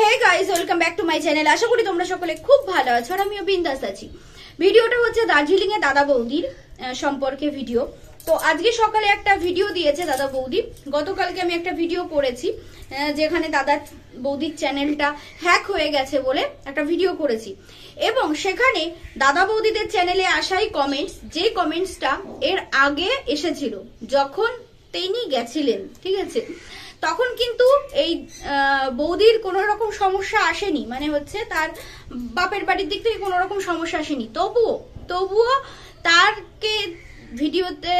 Hey guys, welcome back to my channel. আশা করি তোমরা সকলে খুব ভালো আছো আর আমিও বিন্দাস আছি। ভিডিওটা হচ্ছে দার্জিলিং এ দাদা বৌদির সম্পর্কে ভিডিও। তো আজকে সকালে একটা ভিডিও দিয়েছে দাদা বৌদি। গতকালকে আমি একটা ভিডিও করেছি যেখানে দাদা বৌদির চ্যানেলটা হ্যাক হয়ে গেছে বলে একটা ভিডিও করেছি, এবং সেখানে দাদা বৌদিদের চ্যানেলে আসাই কমেন্টস, যে কমেন্টসটা এর আগে এসেছিল যখন তিনি গেছিলেন, ঠিক আছে, তখন কিন্তু এই বৌদির কোনো রকম সমস্যা আসেনি, মানে হচ্ছে তার বাপের বাড়ির দিক থেকে কোনো রকম সমস্যা আসেনি। তবুও তারকে ভিডিওতে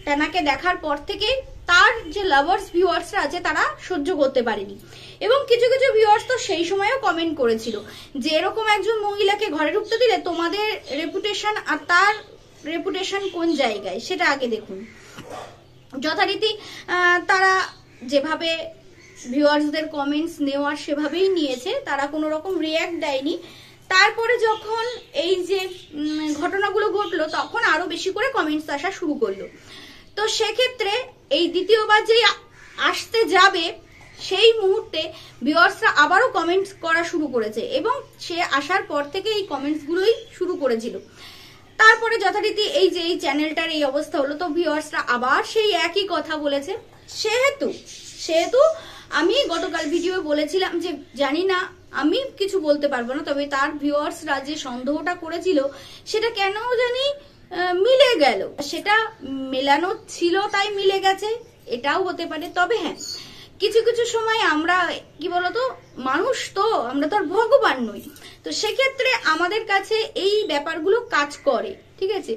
তেনাকে দেখার পর থেকে তার যে লাভার্স ভিউয়ার্সরা আছে তারা সহ্য করতে পারেনি, এবং কিছু কিছু ভিউয়ার্স তো সেই সময়ও কমেন্ট করেছিল যে এরকম একজন মহিলাকে ঘরে ঢুকতে দিলে তোমাদের রেপুটেশন আর তার রেপুটেশন কোন জায়গায় সেটা আগে দেখুন। যথারীতি তারা যেভাবে ভিউয়ার্সদের কমেন্টস নেওয়ার সেভাবেই নিয়েছে, তারা কোনো রকম রিয়্যাক্ট দেয়নি। তারপরে যখন এই যে ঘটনাগুলো ঘটলো তখন আরো বেশি করে কমেন্টস আসা শুরু করলো। তো সেক্ষেত্রে এই দ্বিতীয়বার যে আসতে যাবে সেই মুহূর্তে ভিউয়ার্সরা আবারও কমেন্টস করা শুরু করেছে, এবং সে আসার পর থেকে এই কমেন্টসগুলোই শুরু করেছিল। তারপরে যথারীতি এই যে এই চ্যানেলটার এই অবস্থা হলো, তো ভিউয়ার্সরা আবার সেই একই কথা বলেছে। সেহেতু আমি গতকাল ভিডিও বলেছিলাম যে জানি না, আমি কিছু বলতে পারবো না, তবে তার ভিউয়ার্সরা যে সন্দেহটা করেছিল সেটা কেন জানি মিলে গেল। সেটা মেলানো ছিল তাই মিলে গেছে, এটাও হতে পারে। তবে হ্যাঁ, কিছু কিছু সময় আমরা কি বলতো, মানুষ তো, আমরা তো আর ভগবান নই। তো সেক্ষেত্রে আমাদের কাছে এই ব্যাপারগুলো কাজ করে, ঠিক আছে।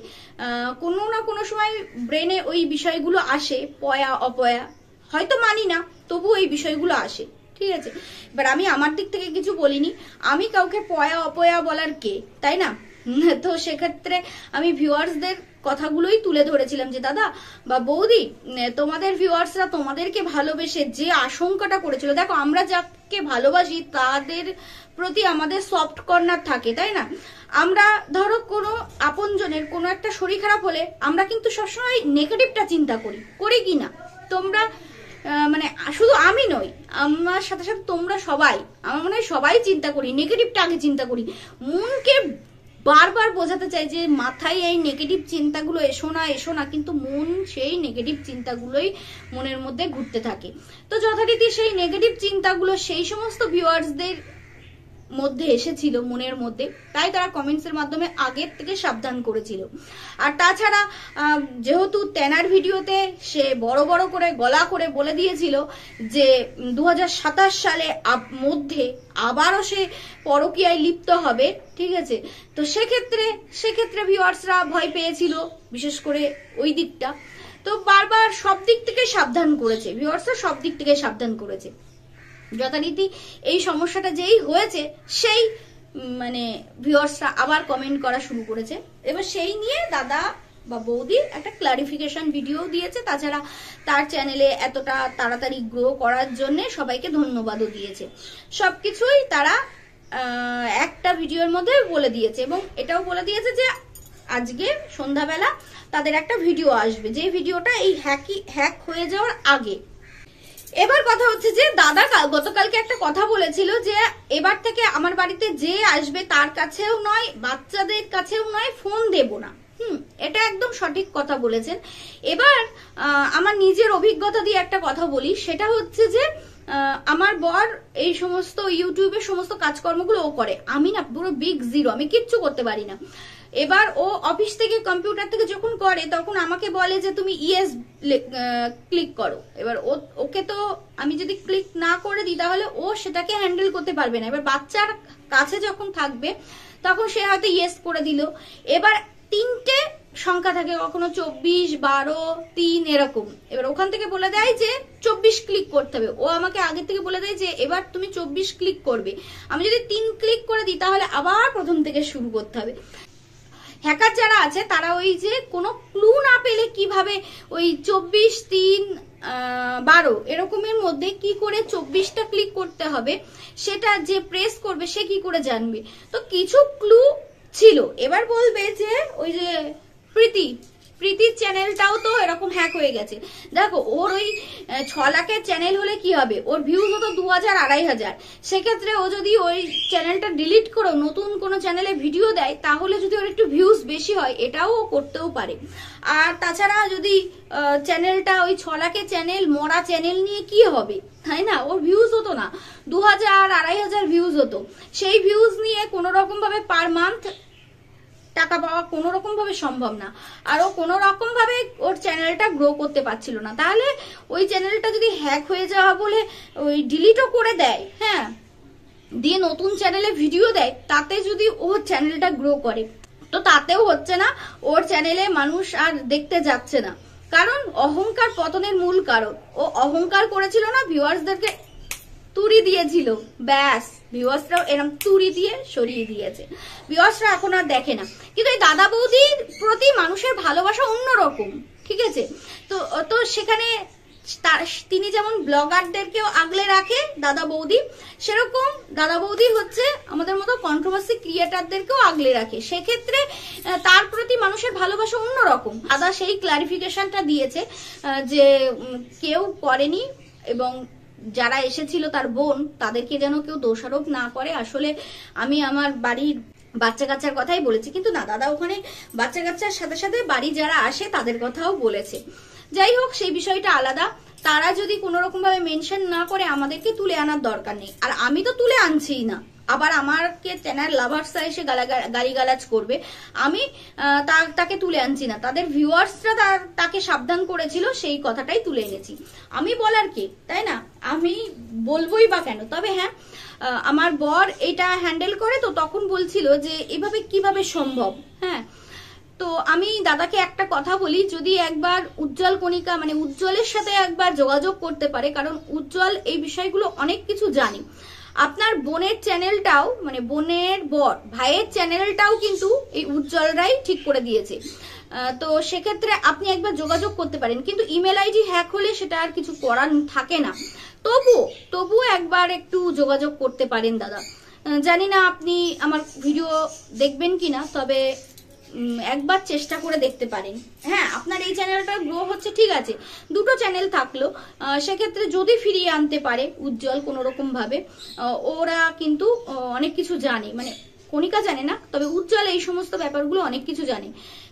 কোনো না কোনো সময় ব্রেনে ওই বিষয়গুলো আসে, পয়া অপয়া, হয়তো মানি না, তবু এই বিষয়গুলো আসে, ঠিক আছে। এবার আমি আমার দিক থেকে কিছু বলিনি, আমি কাউকে পয়া অপয়া বলার কে, তাই না? তো সেক্ষেত্রে আমি ভিউয়ার্সদের কথাগুলোই তুলে ধরেছিলাম যে দাদা বা বৌদি, তোমাদের ভিউয়ার্সরা তোমাদেরকে ভালোবেসে যে আশঙ্কাটা করেছিল, দেখো আমরা যাকে ভালোবাসি তাদের প্রতি আমাদের সফট কর্নার থাকে, তাই না? আমরা ধরো কোনো আপনজনের কোনো একটা শরীর খারাপ হলে আমরা কিন্তু সবসময় নেগেটিভটা চিন্তা করি কি না? তোমরা মানে শুধু আমি নই, আমার সাথে সাথে তোমরা সবাই, আমার মনে হয় সবাই চিন্তা করি, নেগেটিভটা আগে চিন্তা করি। মনকে বারবার বোঝাতে চাই যে মাথায় এই নেগেটিভ চিন্তাগুলো এসো না, কিন্তু মন সেই নেগেটিভ চিন্তাগুলোই মনের মধ্যে ঘুরতে থাকে। তো যথারীতি সেই নেগেটিভ চিন্তাগুলো সেই সমস্ত ভিউয়ার্সদের মধ্যে এসেছিল মনের মধ্যে, তাই তারা কমেন্টস এর মাধ্যমে আগের থেকে সাবধান করেছিল। আর তাছাড়া যেহেতু তেনার ভিডিওতে সে বড় বড় করে গলা করে বলে দিয়েছিল যে 2027 সালে মধ্যে আবারও সে পরকীয়ায় লিপ্ত হবে, ঠিক আছে। তো সেক্ষেত্রে ভিউয়ার্সরা ভয় পেয়েছিল, বিশেষ করে ওই দিকটা। তো বারবার সব দিক থেকে সাবধান করেছে ভিউয়ার্সরা, সব দিক থেকে সাবধান করেছে। যথারীতি এই সমস্যাটা যেই হয়েছে সেই মানে ভিউয়ার্সরা আবার কমেন্ট করা শুরু করেছে। এবার সেই নিয়ে দাদা বা বৌদি একটা ক্লারিফিকেশন ভিডিও দিয়েছে। তাছাড়া তার চ্যানেলে এতটা তাড়াতাড়ি গ্রো করার জন্য সবাইকে ধন্যবাদও দিয়েছে। সবকিছুই তারা একটা ভিডিওর মধ্যে বলে দিয়েছে, এবং এটাও বলে দিয়েছে যে আজকে সন্ধ্যাবেলা তাদের একটা ভিডিও আসবে, যে ভিডিওটা এই হ্যাক হয়ে যাওয়ার আগে। এবার কথা হচ্ছে যে দাদা গতকালকে একটা কথা বলেছিল যে এবার থেকে আমার বাড়িতে যে আসবে তার কাছেও নয়, বাচ্চাদের কাছেও নয়, ফোন দেব না। এটা একদম সঠিক কথা বলেছেন। এবার আমার নিজের অভিজ্ঞতা দিয়ে একটা কথা বলি, সেটা হচ্ছে যে আমার বর এই সমস্ত ইউটিউবের সমস্ত কাজকর্মগুলো ও করে, আমি না পুরো বিগ জিরো, আমি কিচ্ছু করতে পারি না। এবার ও অফিস থেকে কম্পিউটার থেকে যখন করে তখন আমাকে বলে যে তুমি ইয়েস ক্লিক করো। এবার ওকে তো আমি যদি ক্লিক না করে দিই তাহলে ও সেটাকে হ্যান্ডেল করতে পারবে না। এবার বাচ্চার কাছে যখন থাকবে তখন সে হয়তো ইয়েস করে দিল। এবার 3টে সংখ্যা থাকে, কখনো 24, 12, 3 এরকম। এবার ওখান থেকে বলে দেয় যে 24 ক্লিক করতে হবে। ও আমাকে আগে থেকে বলে দেয় যে এবার তুমি 24 ক্লিক করবে। আমি যদি 3 ক্লিক করে দিই তাহলে আবার প্রথম থেকে শুরু করতে হবে। হ্যাকার যারা আছে তারা ওই যে কোনো ক্লু না পেলে কিভাবে ওই 24, 3, 12 এরকমের মধ্যে কি করে 24টা ক্লিক করতে হবে সেটা যে প্রেস করবে সে কি করে জানবে? তো কিছু ক্লু ছিল। এবার বলবে যে ওই যে প্রীতি প্রীতির চ্যানেলটাও তো এরকম হ্যাক হয়ে গেছে। দেখো ওর ওই 6 লাখের চ্যানেল হলে কি হবে, ওর ভিউজ হতো 2000 2500। সেক্ষেত্রে ও যদি ওই চ্যানেলটা ডিলিট করে নতুন কোনো চ্যানেলে ভিডিও দেয়, তাহলে যদি ওর একটু ভিউজ বেশি হয়, এটাও ও করতেও পারে। আর তাছাড়া যদি চ্যানেলটা ওই 6 লাখের চ্যানেল, মরা চ্যানেল নিয়ে কি হবে, তাই না? ওর ভিউজ হতো না, 2000 2500 ভিউজ হতো। সেই ভিউজ নিয়ে কোনো রকম ভাবে পার মান্থ টাকা পাওয়া কোনো রকম ভাবে সম্ভব না। আর ও কোনো রকম ভাবে ওর চ্যানেলটা গ্রো করতে পারছিল না। তাহলে ওই চ্যানেলটা যদি হ্যাক হয়ে যাওয়া বলে ওই ডিলিটও করে দেয়, হ্যাঁ, দিয়ে নতুন চ্যানেলে ভিডিও দেয়, তাতে যদি ওর চ্যানেলটা গ্রো করে, তো তাতেও হচ্ছে না, ওর চ্যানেলে মানুষ আর দেখতে যাচ্ছে না। কারণ অহংকার পতনের মূল কারণ। ও অহংকার করেছিল না, ভিউয়ার্সদেরকে তুড়ি দিয়েছিল, ব্যাস ভিউয়ার্সরাও এরকম তুড়ি দিয়ে সরিয়ে দিয়েছে। ভিউয়ার্সরা এখন আর দেখে না। কিন্তু এই দাদা বৌদির প্রতি মানুষের ভালোবাসা অন্যরকম, ঠিক আছে? তো সেখানে তিনি যেমন ব্লগারদেরকেও আগলে রাখে দাদা বৌদি, সেরকম দাদা বৌদি হচ্ছে আমাদের মতো কন্ট্রোভার্সি ক্রিয়েটারদেরকেও আগলে রাখে। সেক্ষেত্রে তার প্রতি মানুষের ভালোবাসা অন্যরকম। দাদা সেই ক্লারিফিকেশনটা দিয়েছে যে কেউ করেনি, এবং যারা এসেছিল তার বোন, তাদেরকে যেন কেউ দোষারোপ না করে। আসলে আমি আমার বাড়ির বাচ্চা কাচ্চার কথাই বলেছি, কিন্তু না, দাদা ওখানে বাচ্চা কাচ্চার সাথে সাথে বাড়ি যারা আসে তাদের কথাও বলেছে। যাই হোক, সেই বিষয়টা আলাদা। তারা যদি কোনো রকম ভাবে মেনশন না করে, আমাদেরকে তুলে আনার দরকার নেই। আর আমি তো তুলে আনছিই না, আবার আমাকে চ্যানেল লাভার্সরা এসে গালিগালাজ করবে, আমি তাকে তুলে আনছি না। তাদের ভিউয়ার্সরা তাকে সাবধান করেছিল, সেই কথাটাই তুলে এনেছি। আমি বলার কে, তাই না? আমি বলবোই বা কেন? তবে হ্যাঁ, আমার বর এটা হ্যান্ডেল করে, তো তখন বলছিল যে এভাবে কিভাবে সম্ভব। হ্যাঁ, তো আমি দাদাকে একটা কথা বলি, যদি একবার উজ্জ্বল কণিকা মানে উজ্জ্বলের সাথে একবার যোগাযোগ করতে পারে, কারণ উজ্জ্বল এই বিষয়গুলো অনেক কিছু জানে। আপনার বোনের চ্যানেলটাও, মানে বোনের বর ভাইয়ের চ্যানেলটাও কিন্তু এই উজ্জ্বলরাই ঠিক করে দিয়েছে। তো সেক্ষেত্রে আপনি একবার যোগাযোগ করতে পারেন, কিন্তু ইমেল আইডি হ্যাক হলে সেটা আর কিছু করার থাকে না। তবুও একবার একটু যোগাযোগ করতে পারেন দাদা। জানি না আপনি আমার ভিডিও দেখবেন কিনা, তবে একবার চেষ্টা করে দেখতে পারেন। হ্যাঁ, আপনার এই চ্যানেলটা গ্রো হচ্ছে, ঠিক আছে, দুটো চ্যানেল থাকলো, সেক্ষেত্রে যদি ফিরিয়ে আনতে পারে উজ্জ্বল কোনো রকম ভাবে, ওরা কিন্তু অনেক কিছু জানে, মানে কণিকা জানে না, তবে উজ্জ্বল এই সমস্ত ব্যাপারগুলো অনেক কিছু জানে।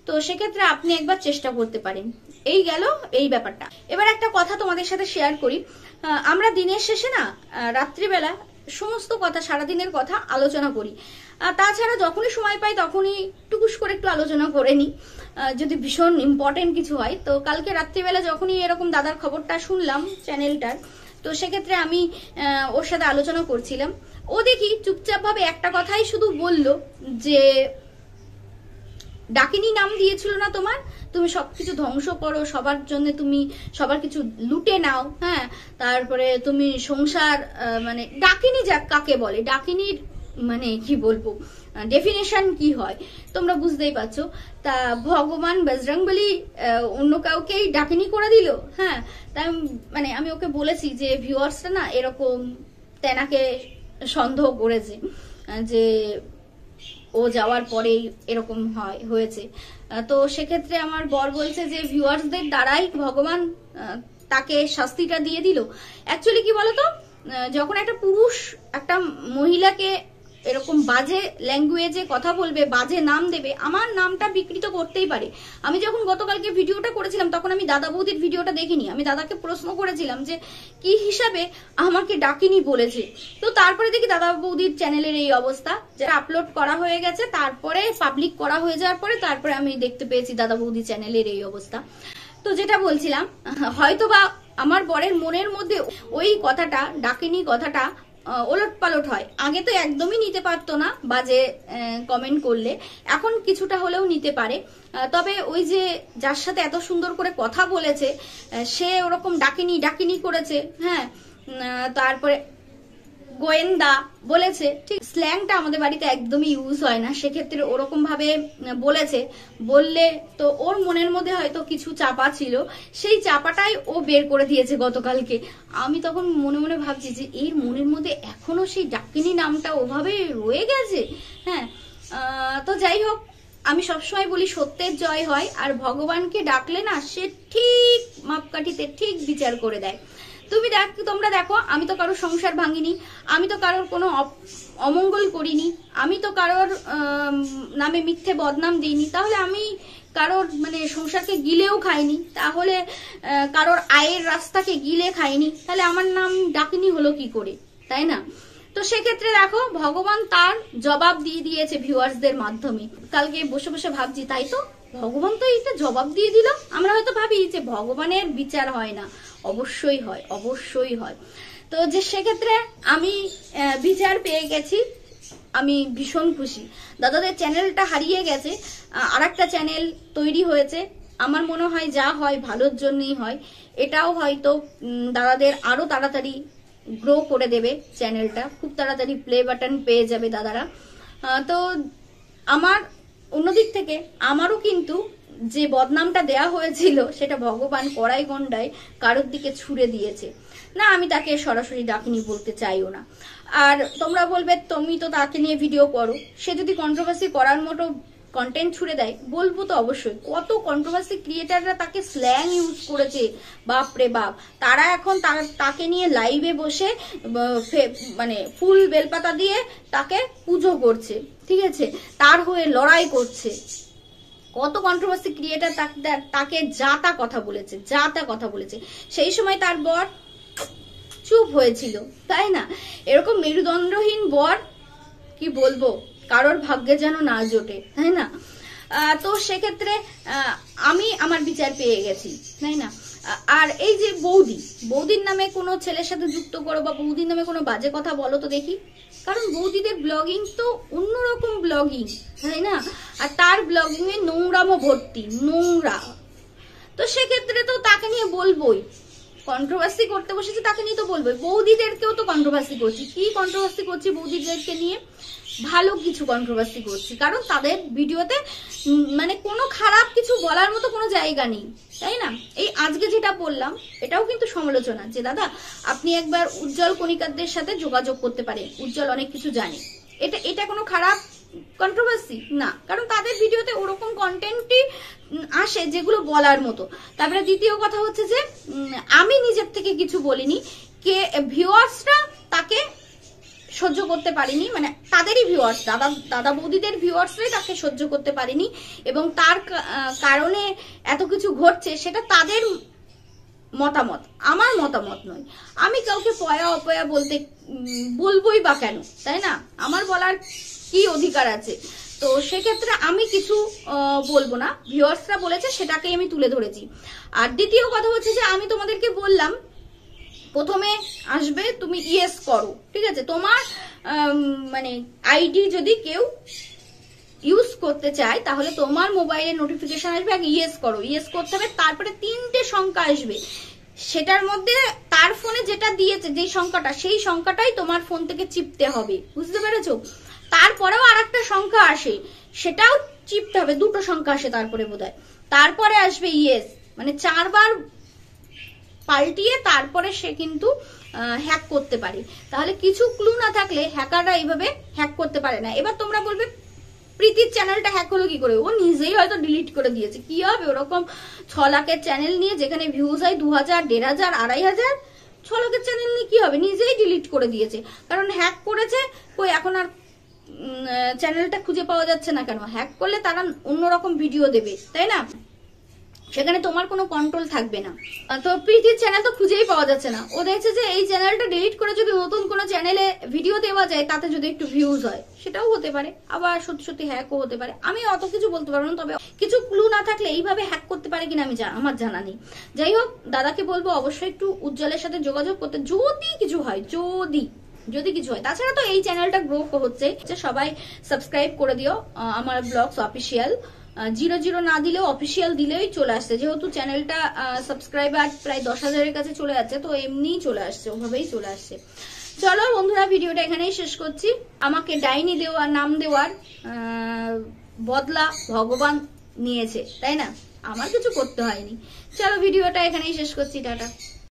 তো সেক্ষেত্রে আপনি একবার চেষ্টা করতে পারেন। এই গেল এই ব্যাপারটা। এবার একটা কথা তোমাদের সাথে শেয়ার করি। আমরা দিনের শেষে না রাত্রিবেলা সমস্ত কথা, সারাদিনের কথা আলোচনা করি। তাছাড়া যখনই সময় পাই তখনই টুকুস করে একটু আলোচনা করে নিই, যদি ভীষণ ইম্পর্টেন্ট কিছু হয়। তো কালকে রাত্রিবেলা যখনই এরকম দাদার খবরটা শুনলাম চ্যানেলটার, তো সেক্ষেত্রে আমি ওর সাথে আলোচনা করছিলাম। ও দেখি চুপচাপ ভাবে একটা কথাই শুধু বলল যে ডাকিনী নাম দিয়েছিল না তোমার, তুমি সবকিছু ধ্বংস করো, সবার জন্য তুমি সবার কিছু লুটে নাও, হ্যাঁ, তারপরে তুমি সংসার, মানে ডাকিনী কাকে বলে, ডাকিনীর মানে কি বলবো, ডেফিনেশন কি হয় তোমরা বুঝতেই পারছো। তা ভগবান বজরংবলী অন্য কাউকেই ডাকিনী করে দিল। হ্যাঁ, তাই মানে আমি ওকে বলেছি যে ভিউয়ার্সরা না এরকম তেনাকে সন্দেহ করেছে যে ও যাওয়ার পরেই এরকম হয়েছে। তো সেক্ষেত্রে আমার বর বলছে যে ভিউয়ার্সদের দ্বারাই ভগবান তাকে শাস্তিটা দিয়ে দিল। অ্যাকচুয়ালি কি বলতো, যখন একটা পুরুষ একটা মহিলাকে এরকম বাজে ল্যাঙ্গুয়েজে কথা বলবে, বাজে নাম দেবে, আমার নামটা বিকৃত করতেই পারে। আমি যখন গতকালকে ভিডিওটা করেছিলাম, তখন আমি দাদা বৌদির ভিডিওটা দেখিনি। আমি দাদাকে প্রশ্ন করেছিলাম যে কি হিসাবে আমাকে ডাকিনি বলেছে। তো তারপরে দেখি দাদা বৌদির চ্যানেলের এই অবস্থা, যেটা আপলোড করা হয়ে গেছে, তারপরে পাবলিক করা হয়ে যাওয়ার পরে তারপরে আমি দেখতে পেয়েছি দাদা বৌদি চ্যানেলের এই অবস্থা। তো যেটা বলছিলাম, হয়তোবা আমার বরের মনের মধ্যে ওই কথাটা, ডাকিনি কথাটা ওলট পালট হয়। আগে তো একদমই নিতে পারতো না বাজে কমেন্ট করলে, এখন কিছুটা হলেও নিতে পারে। তবে ওই যে যার সাথে এত সুন্দর করে কথা বলেছে, সে ওরকম ডাকিনি করেছে। হ্যাঁ, তারপরে গোয়েন্দা বলেছে, ঠিক স্ল্যাংটা আমাদের বাড়িতে একদমই ইউজ হয় না, সেক্ষেত্রে ওরকম ভাবে বলেছে। বললে তো ওর মনের মধ্যে হয়তো কিছু চাপা ছিল, সেই চাপাটাই ও বের করে দিয়েছে গতকালকে। আমি তখন মনে মনে ভাবছি যে এর মনের মধ্যে এখনো সেই ডাকিনী নামটা ওভাবে রয়ে গেছে। হ্যাঁ, তো যাই হোক, আমি সবসময় বলি সত্যের জয় হয়, আর ভগবানকে ডাকলে না সে ঠিক মাপকাঠিতে ঠিক বিচার করে দেয়। তোমরা দেখো, আমি তো কারোর সংসার ভাঙিনি, আমি তো কারোর কোনো অমঙ্গল করিনি, আমি তো কারোর নামে মিথ্যে বদনাম দিইনি, তাহলে আমি কারোর মানে সংসারকে গিলেও খাইনি, তাহলে কারোর আয়ের রাস্তাকে গিলে খাইনি, তাহলে আমার নাম ডাকিনি হলো কি করে, তাই না? তো সেক্ষেত্রে দেখো ভগবান তার জবাব দিয়ে দিয়েছে ভিউয়ার্সদের মাধ্যমে। কালকে বসে বসে ভাবছি, তাই তো ভগবান তো এটা জবাব দিয়ে দিল। আমরা হয়তো ভাবি যে ভগবানের বিচার হয় না, অবশ্যই হয়, অবশ্যই হয়। তো যে সেক্ষেত্রে আমি বিচার পেয়ে গেছি, আমি ভীষণ খুশি। দাদাদের চ্যানেলটা হারিয়ে গেছে, আরেকটা চ্যানেল তৈরি হয়েছে। আমার মনে হয় যা হয় ভালোর জন্যই হয়। এটাও হয়তো দাদাদের আরো তাড়াতাড়ি গ্রো করে দেবে চ্যানেলটা, খুব তাড়াতাড়ি প্লে বাটন পেয়ে যাবে দাদারা। তো আমার অন্যদিক থেকে আমারও কিন্তু যে বদনামটা দেয়া হয়েছিল সেটা ভগবান কড়াই গন্ডায় কারোর দিকে ছুড়ে দিয়েছে। না, আমি তাকে সরাসরি ডাকিনি বলতে চাইও না। আর তোমরা বলবে তুমি তো তাকে নিয়ে ভিডিও করো, সে যদি কন্ট্রোভার্সি করার মতো কন্টেন্ট ছুড়ে দেয়, বলবো তো অবশ্যই। কত কন্ট্রোভার্সি ক্রিয়েটাররা তাকে স্ল্যাং ইউজ করেছে, বাপ রে বাপ। তারা এখন তাকে নিয়ে লাইভে বসে মানে ফুল বেলপাতা দিয়ে তাকে পুজো করছে, ঠিক আছে, তার হয়ে লড়াই করছে। কত কন্ট্রোভার্সি ক্রিয়েটার তাকে যা তা কথা বলেছে, যা তা কথা বলেছে। সেই সময় তার বর চুপ হয়েছিল, তাই না? এরকম মেরুদণ্ডহীন বর কি বলবো, কারোর ভাগ্যে যেন না জোটে, তাই না? তো সেক্ষেত্রে আমি আমার বিচার পেয়ে গেছি, তাই না? আর এই যে বৌদির নামে কোনো ছেলের সাথে যুক্ত করো বা বৌদির নামে কোনো বাজে কথা বলো তো দেখি, কারণ বৌদিদের ব্লগিং তো অন্যরকম ব্লগিং, তাই না? আর তার ব্লগিং এ নোংরামো ভর্তি, নোংরা। তো সেক্ষেত্রে তো তাকে নিয়ে বলবোই, কন্ট্রোভার্সি করতে বসেছি তাকে নিয়ে তো বলবোই। বৌদিদেরকেও তো কন্ট্রোভার্সি করছি। কি কন্ট্রোভার্সি করছি বৌদিদেরকে নিয়ে? ভালো কিছু কন্ট্রোভার্সি করছি, কারণ তাদের ভিডিওতে মানে কোনো খারাপ কিছু বলার মতো কোনো জায়গা নেই, তাই না? এই আজকে যেটা বললাম এটাও কিন্তু সমালোচনা, যে দাদা আপনি একবার উজ্জ্বল কণিকারদের সাথে যোগাযোগ করতে পারেন, উজ্জ্বল অনেক কিছু জানে। এটা কোনো খারাপ কন্ট্রোভার্সি না, কারণ তাদের ভিডিওতে ওরকম কন্টেন্টই আসে যেগুলো বলার মতো। তারপরে দ্বিতীয় কথা হচ্ছে যে আমি নিজের থেকে কিছু বলিনি, কে ভিউয়ার্সরা তাকে সহ্য করতে পারিনি, মানে তাদেরই ভিউয়ার্স, দাদা বৌদিদের ভিউয়ার্সরাই তাকে সহ্য করতে পারিনি, এবং তার কারণে এত কিছু ঘটছে সেটা তাদের মতামত, আমার মতামত নয়। আমি কাউকে পয়া অপয়া বলবোই বা কেন, তাই না? আমার বলার কি অধিকার আছে? তো সেক্ষেত্রে আমি কিছু বলবো না, ভিউয়ার্সরা বলেছে সেটাকেই আমি তুলে ধরেছি। আর দ্বিতীয় কথা হচ্ছে যে আমি তোমাদেরকে বললাম প্রথমে আসবে তুমি ইয়েস করো, ঠিক আছে? তোমার মানে আইডি যদি কেউ ইউজ করতে চায় তাহলে তোমার মোবাইলে নোটিফিকেশন আসবে, আগে ইয়েস করো, ইয়েস করতে হবে, তারপরে 3টে সংখ্যা আসবে, সেটার মধ্যে তার ফোনে যেটা দিয়েছে যে সংখ্যাটা, সেই সংখ্যাটাই তোমার ফোন থেকে চিপতে হবে, বুঝতে পেরেছো? তারপরেও আরেকটা সংখ্যা আসে, সেটাও চিপতে হবে, 2টো সংখ্যা আসে তারপরে বোধহয়, তারপরে আসবে ইয়েস, মানে 4বার পাল্টিয়ে তারপরে সে কিন্তু হ্যাক করতে পারে। তাহলে কিছু ক্লু না থাকলে হ্যাকাররা এইভাবে হ্যাক করতে পারে না। এবার তোমরা বলবে প্রীতির চ্যানেলটা হ্যাক হলো কি করে? ও নিজেই হয়তো ডিলিট করে দিয়েছে। কি হবে ওরকম 6 লাখের চ্যানেল নিয়ে, যেখানে ভিউজ হয় 2000, 1500, 2500, 6 লাখের চ্যানেল নিয়ে কি হবে? নিজেই ডিলিট করে দিয়েছে, কারণ হ্যাক করেছে। কই এখন আর চ্যানেলটা খুঁজে পাওয়া যাচ্ছে না কেন? হ্যাক করলে তারা অন্যরকম ভিডিও দেবে, তাই না? সেখানে তোমার কোনো কন্ট্রোল থাকবে না। তো প্রীতির চ্যানেল তো খুঁজেই পাওয়া যাচ্ছে না। ও দেখছে যে এই চ্যানেলটা ডিলিট করে যদি নতুন কোনো চ্যানেলে ভিডিও দেওয়া যায়, তাতে যদি একটু ভিউজ হয়, সেটাও হতে পারে, আবার সত্যি সত্যি হ্যাকও হতে পারে। আমি অত কিছু বলতে পারবো না, তবে কিছু ক্লু না থাকলে এইভাবে হ্যাক করতে পারে কিনা আমার জানা নেই। যাই হোক, দাদাকে বলবো অবশ্যই একটু উজ্জ্বলের সাথে যোগাযোগ করতে, যদি কিছু হয়, যদি কিছু হয়। তাছাড়া তো এই চ্যানেলটা গ্রো হচ্ছে, সবাই সাবস্ক্রাইব করে দিও আমার ব্লগস অফিসিয়াল। 00 না দিলেও অফিসিয়াল দিলেই চলে আসছে, যেহেতু চ্যানেলটা সাবস্ক্রাইবার প্রায় 10,000-এর কাছে চলে যাচ্ছে, তো এমনিই চলে আসছে, ওভাবেই চলে আসছে। চলো বন্ধুরা, ভিডিওটা এখানেই শেষ করছি। আমাকে ডাইনি নাম দেওয়ার বদলা ভগবান নিয়েছে, তাই না? আমার কিছু করতে হয়নি। চলো ভিডিওটা এখানেই শেষ করছি, টাটা।